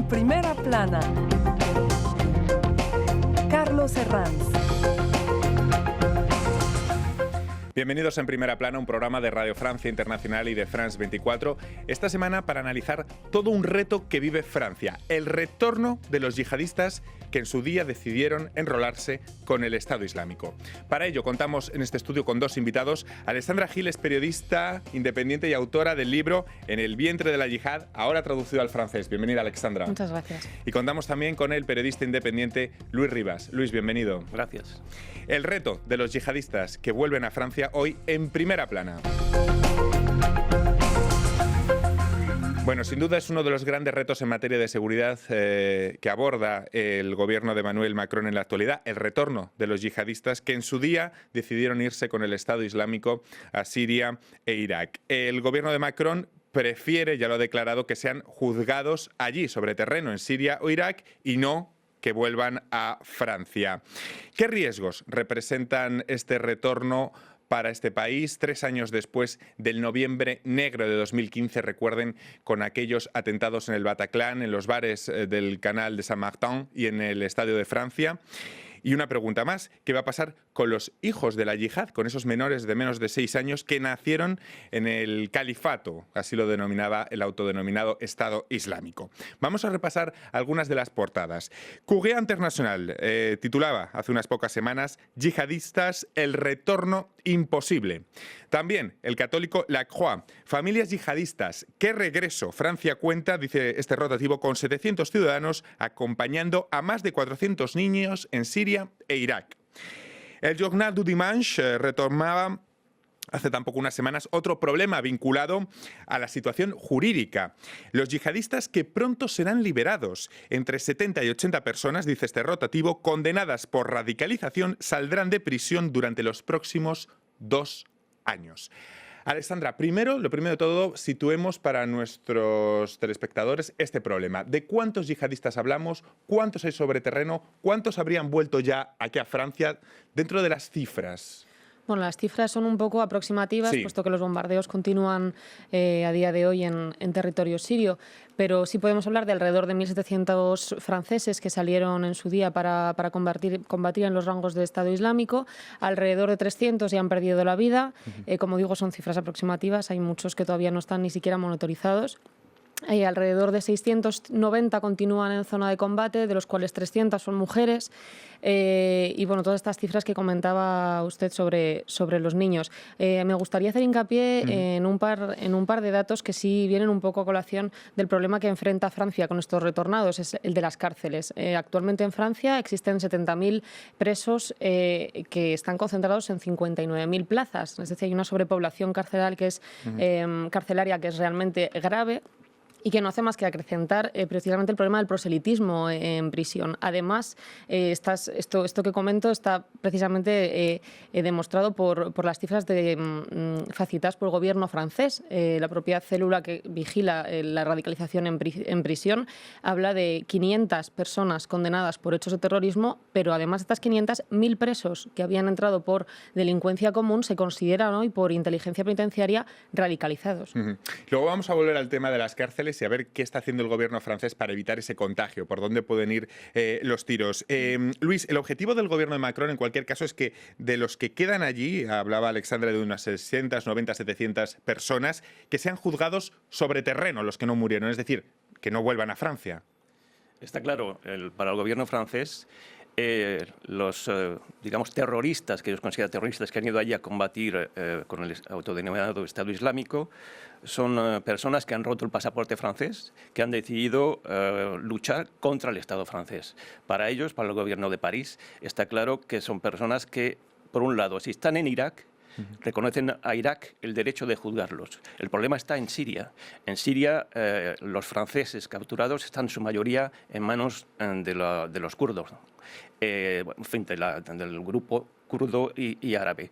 Primera Plana. Carlos Herranz. Bienvenidos en Primera Plana, un programa de Radio Francia Internacional y de France 24. Esta semana para analizar todo un reto que vive Francia, el retorno de los yihadistas que en su día decidieron enrolarse con el Estado Islámico. Para ello contamos en este estudio con dos invitados. Alexandra Gil es periodista independiente y autora del libro En el vientre de la yihad, ahora traducido al francés. Bienvenida, Alexandra. Muchas gracias. Y contamos también con el periodista independiente Luis Rivas. Luis, bienvenido. Gracias. El reto de los yihadistas que vuelven a Francia hoy en Primera Plana. Bueno, sin duda es uno de los grandes retos en materia de seguridad que aborda el gobierno de Emmanuel Macron en la actualidad, el retorno de los yihadistas que en su día decidieron irse con el Estado Islámico a Siria e Irak. El gobierno de Macron prefiere, ya lo ha declarado, que sean juzgados allí, sobre terreno, en Siria o Irak, y no que vuelvan a Francia. ¿Qué riesgos representan este retorno para este país 3 años después del noviembre negro de 2015, recuerden, con aquellos atentados en el Bataclan, en los bares del canal de Saint-Martin y en el Estadio de Francia? Y una pregunta más, ¿qué va a pasar con los hijos de la yihad, con esos menores de menos de 6 años que nacieron en el califato, así lo denominaba el autodenominado Estado Islámico? Vamos a repasar algunas de las portadas. Courrier International titulaba hace unas pocas semanas «Yihadistas, el retorno imposible». También el católico La Croix, familias yihadistas, ¿qué regreso? Francia cuenta, dice este rotativo, con 700 ciudadanos acompañando a más de 400 niños en Siria e Irak. El Journal du Dimanche retomaba hace tampoco unas semanas otro problema vinculado a la situación jurídica. Los yihadistas que pronto serán liberados. Entre 70 y 80 personas, dice este rotativo, condenadas por radicalización, saldrán de prisión durante los próximos 2 años. Alexandra, lo primero de todo, situemos para nuestros telespectadores este problema. ¿De cuántos yihadistas hablamos? ¿Cuántos hay sobre terreno? ¿Cuántos habrían vuelto ya aquí a Francia dentro de las cifras? Bueno, las cifras son un poco aproximativas, sí, puesto que los bombardeos continúan a día de hoy en territorio sirio, pero sí podemos hablar de alrededor de 1.700 franceses que salieron en su día para combatir en los rangos del Estado Islámico. Alrededor de 300 ya han perdido la vida. Como digo, son cifras aproximativas, hay muchos que todavía no están ni siquiera monitorizados. Hay alrededor de 690 continúan en zona de combate, de los cuales 300 son mujeres. Y bueno, todas estas cifras que comentaba usted sobre los niños. Me gustaría hacer hincapié en un par de datos que sí vienen un poco a colación del problema que enfrenta Francia con estos retornados, es el de las cárceles. Actualmente en Francia existen 70.000 presos que están concentrados en 59.000 plazas. Es decir, hay una sobrepoblación carcelaria que es realmente grave y que no hace más que acrecentar precisamente el problema del proselitismo en prisión. Además, esto que comento está precisamente demostrado por las cifras facilitadas por el gobierno francés. La propia célula que vigila la radicalización en prisión habla de 500 personas condenadas por hechos de terrorismo, pero además de estas 500, 1.000 presos que habían entrado por delincuencia común se consideran hoy por inteligencia penitenciaria radicalizados. Luego vamos a volver al tema de las cárceles y a ver qué está haciendo el gobierno francés para evitar ese contagio, por dónde pueden ir los tiros. Luis, el objetivo del gobierno de Macron, en cualquier caso, es que de los que quedan allí, hablaba Alexandra de unas 60, 90, 700 personas, que sean juzgados sobre terreno, los que no murieron, es decir, que no vuelvan a Francia. Está claro, para el gobierno francés, los digamos terroristas, que ellos consideran terroristas, que han ido allí a combatir con el autodenominado Estado Islámico, son personas que han roto el pasaporte francés, que han decidido luchar contra el Estado francés. Para ellos, para el gobierno de París, está claro que son personas que, por un lado, si están en Irak, reconocen a Irak el derecho de juzgarlos. El problema está en Siria. En Siria, los franceses capturados están en su mayoría en manos de los kurdos, en fin, del grupo kurdo y árabe.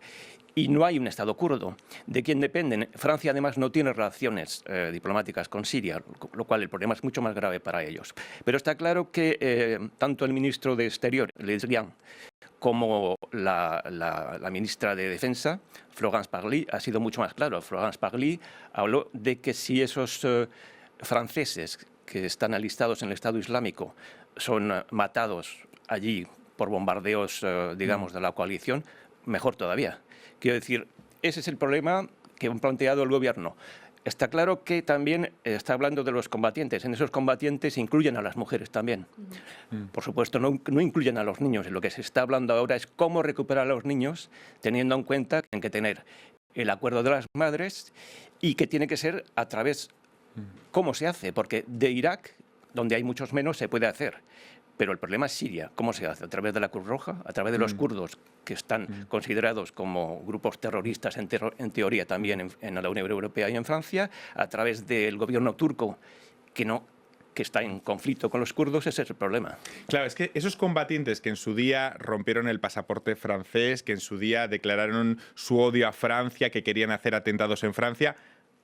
Y no hay un Estado kurdo. ¿De quién dependen? Francia, además, no tiene relaciones diplomáticas con Siria, lo cual el problema es mucho más grave para ellos. Pero está claro que tanto el ministro de Exterior, Le Drian, como la ministra de Defensa, Florence Parly, ha sido mucho más claro. Florence Parly habló de que si esos franceses que están alistados en el Estado Islámico son matados allí por bombardeos, digamos, de la coalición, mejor todavía. Quiero decir, ese es el problema que ha planteado el gobierno. Está claro que también está hablando de los combatientes. En esos combatientes incluyen a las mujeres también. Por supuesto, no incluyen a los niños. Lo que se está hablando ahora es cómo recuperar a los niños, teniendo en cuenta que tienen que tener el acuerdo de las madres y que tiene que ser a través... ¿Cómo se hace? Porque de Irak, donde hay muchos menos, se puede hacer. Pero el problema es Siria. ¿Cómo se hace? ¿A través de la Cruz Roja? ¿A través de los kurdos, que están considerados como grupos terroristas en teoría también en la Unión Europea y en Francia? ¿A través del gobierno turco, que está en conflicto con los kurdos? Ese es el problema. Claro, es que esos combatientes que en su día rompieron el pasaporte francés, que en su día declararon su odio a Francia, que querían hacer atentados en Francia,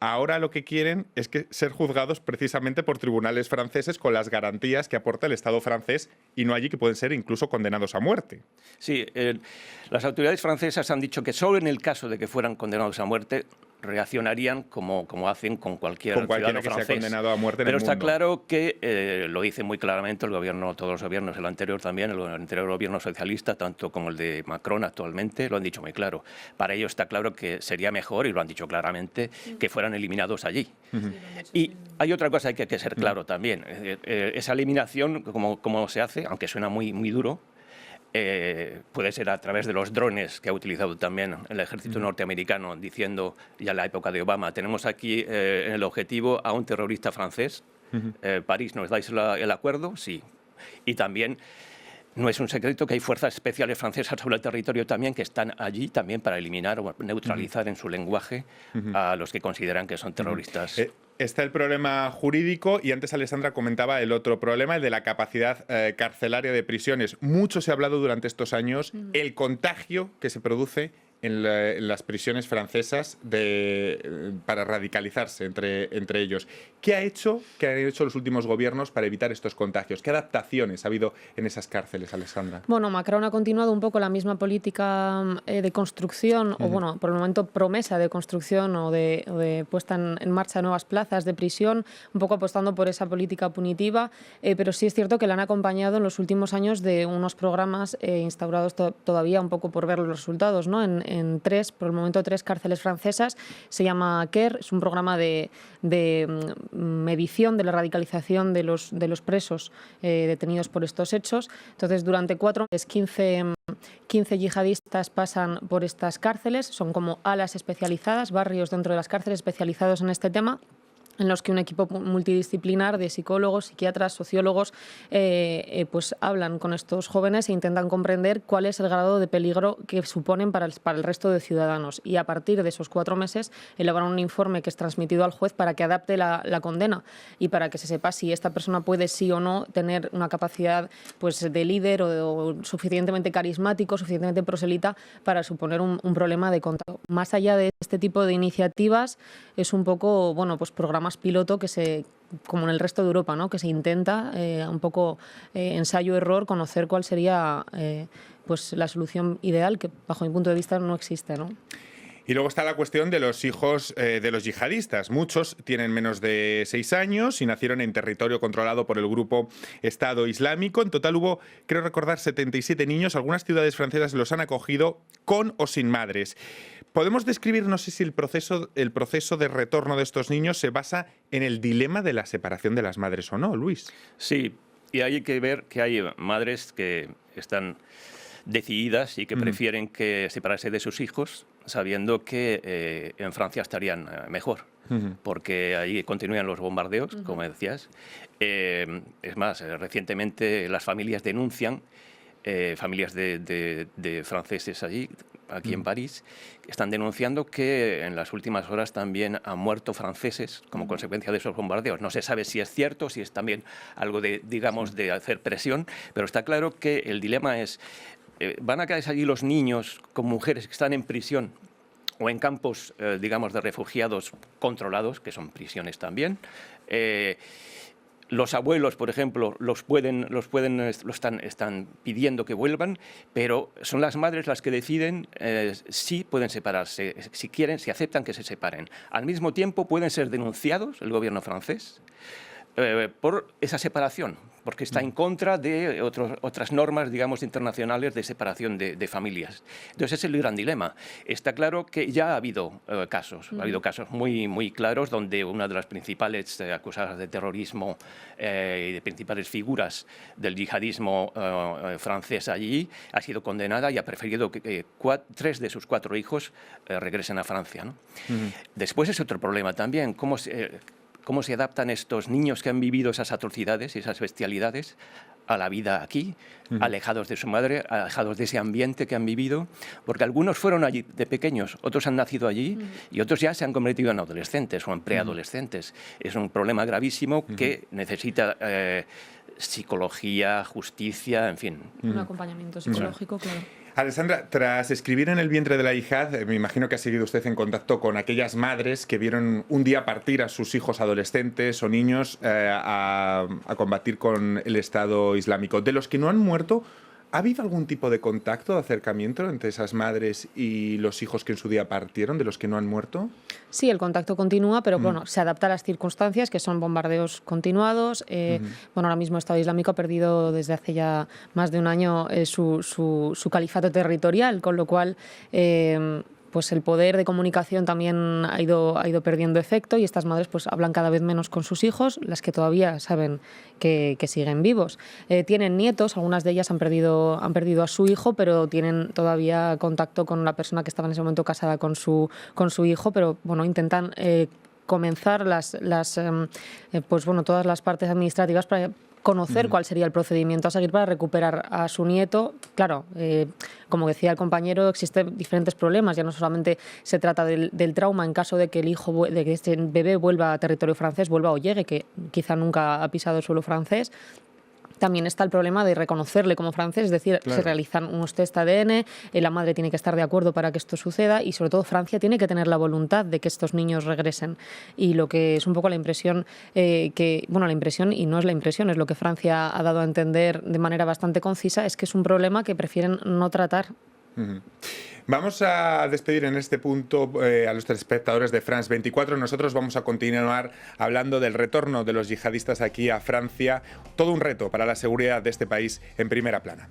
ahora lo que quieren es ser juzgados precisamente por tribunales franceses con las garantías que aporta el Estado francés y no allí, que pueden ser incluso condenados a muerte. Sí, las autoridades francesas han dicho que solo en el caso de que fueran condenados a muerte reaccionarían como hacen con cualquiera que francés. sea condenado a muerte en Pero el está mundo. claro que lo dice muy claramente el gobierno, todos los gobiernos, el anterior también, el anterior gobierno socialista, tanto como el de Macron actualmente, lo han dicho muy claro. Para ellos está claro que sería mejor, y lo han dicho claramente, que fueran eliminados allí. Y hay otra cosa que hay que ser claro también. Esa eliminación, como se hace, aunque suena muy, muy duro, puede ser a través de los drones que ha utilizado también el ejército norteamericano, diciendo ya en la época de Obama, tenemos aquí en el objetivo a un terrorista francés. París, ¿nos dais el acuerdo? Sí. Y también no es un secreto que hay fuerzas especiales francesas sobre el territorio también que están allí también para eliminar o neutralizar en su lenguaje a los que consideran que son terroristas. Está el problema jurídico y antes Alessandra comentaba el otro problema, el de la capacidad carcelaria de prisiones. Mucho se ha hablado durante estos años el contagio que se produce en las prisiones francesas para radicalizarse entre ellos. ¿Qué han hecho los últimos gobiernos para evitar estos contagios? ¿Qué adaptaciones ha habido en esas cárceles, Alessandra? Bueno, Macron ha continuado un poco la misma política de construcción, o bueno, por el momento promesa de construcción o de puesta en marcha de nuevas plazas de prisión, un poco apostando por esa política punitiva, pero sí es cierto que la han acompañado en los últimos años de unos programas instaurados todavía un poco por ver los resultados, ¿no? Por el momento, 3 cárceles francesas. Se llama CARE, es un programa de medición de la radicalización de los presos detenidos por estos hechos. Entonces, durante 4 meses, 15 yihadistas pasan por estas cárceles. Son como alas especializadas, barrios dentro de las cárceles especializados en este tema, en los que un equipo multidisciplinar de psicólogos, psiquiatras, sociólogos, pues hablan con estos jóvenes e intentan comprender cuál es el grado de peligro que suponen para el resto de ciudadanos. Y a partir de esos 4 meses elaboran un informe que es transmitido al juez para que adapte la condena y para que se sepa si esta persona puede sí o no tener una capacidad pues, de líder o suficientemente carismático, suficientemente proselita para suponer un problema de contagio. Más allá de este tipo de iniciativas, es un poco, bueno, pues programas piloto como en el resto de Europa, ¿no? Que se intenta un poco ensayo-error conocer cuál sería pues la solución ideal, que bajo mi punto de vista no existe, ¿no? Y luego está la cuestión de los hijos de los yihadistas. Muchos tienen menos de 6 años y nacieron en territorio controlado por el grupo Estado Islámico. En total hubo, creo recordar, 77 niños. Algunas ciudades francesas los han acogido con o sin madres. ¿Podemos describir, no sé si el proceso de retorno de estos niños se basa en el dilema de la separación de las madres o no, Luis? Sí, y hay que ver que hay madres que están decididas y que prefieren separarse de sus hijos, sabiendo que en Francia estarían mejor, porque ahí continúan los bombardeos, como decías. Es más, recientemente las familias denuncian, familias de franceses aquí en París, están denunciando que en las últimas horas también han muerto franceses como consecuencia de esos bombardeos. No se sabe si es cierto, si es también algo de hacer presión, pero está claro que el dilema es, ¿van a quedarse allí los niños con mujeres que están en prisión o en campos, digamos, de refugiados controlados, que son prisiones también? Los abuelos, por ejemplo, están pidiendo que vuelvan, pero son las madres las que deciden si pueden separarse, si quieren, si aceptan que se separen. Al mismo tiempo pueden ser denunciados, el gobierno francés, por esa separación, porque está en contra de otras normas, digamos, internacionales de separación de familias. Entonces, ese es el gran dilema. Está claro que ya ha habido casos, muy, muy claros donde una de las principales acusadas de terrorismo y de principales figuras del yihadismo francés allí ha sido condenada y ha preferido que 3 de sus 4 hijos regresen a Francia, ¿no? Después es otro problema también, cómo se adaptan estos niños que han vivido esas atrocidades y esas bestialidades a la vida aquí, alejados de su madre, alejados de ese ambiente que han vivido, porque algunos fueron allí de pequeños, otros han nacido allí y otros ya se han convertido en adolescentes o en preadolescentes. Es un problema gravísimo que necesita psicología, justicia, en fin. Un acompañamiento psicológico, claro. Alessandra, tras escribir En el vientre de la yihad, me imagino que ha seguido usted en contacto con aquellas madres que vieron un día partir a sus hijos adolescentes o niños a combatir con el Estado Islámico. De los que no han muerto, ¿ha habido algún tipo de contacto, de acercamiento entre esas madres y los hijos que en su día partieron, de los que no han muerto? Sí, el contacto continúa, pero bueno, se adapta a las circunstancias, que son bombardeos continuados. Bueno, ahora mismo el Estado Islámico ha perdido desde hace ya más de un año su califato territorial, con lo cual pues el poder de comunicación también ha ido perdiendo efecto y estas madres pues hablan cada vez menos con sus hijos, las que todavía saben que siguen vivos. Tienen nietos, algunas de ellas han perdido a su hijo, pero tienen todavía contacto con la persona que estaba en ese momento casada con su hijo, pero bueno, intentan comenzar pues bueno, todas las partes administrativas para conocer cuál sería el procedimiento a seguir para recuperar a su nieto. Claro, como decía el compañero, existen diferentes problemas. Ya no solamente se trata del trauma en caso de que de que este bebé vuelva a territorio francés, vuelva o llegue, que quizá nunca ha pisado el suelo francés. También está el problema de reconocerle como francés, es decir, se realizan unos test ADN, la madre tiene que estar de acuerdo para que esto suceda y sobre todo Francia tiene que tener la voluntad de que estos niños regresen. Y lo que es un poco la impresión, la impresión, y no es la impresión, es lo que Francia ha dado a entender de manera bastante concisa, es que es un problema que prefieren no tratar. Vamos a despedir en este punto a los telespectadores de France 24. Nosotros vamos a continuar hablando del retorno de los yihadistas aquí a Francia. Todo un reto para la seguridad de este país en Primera Plana.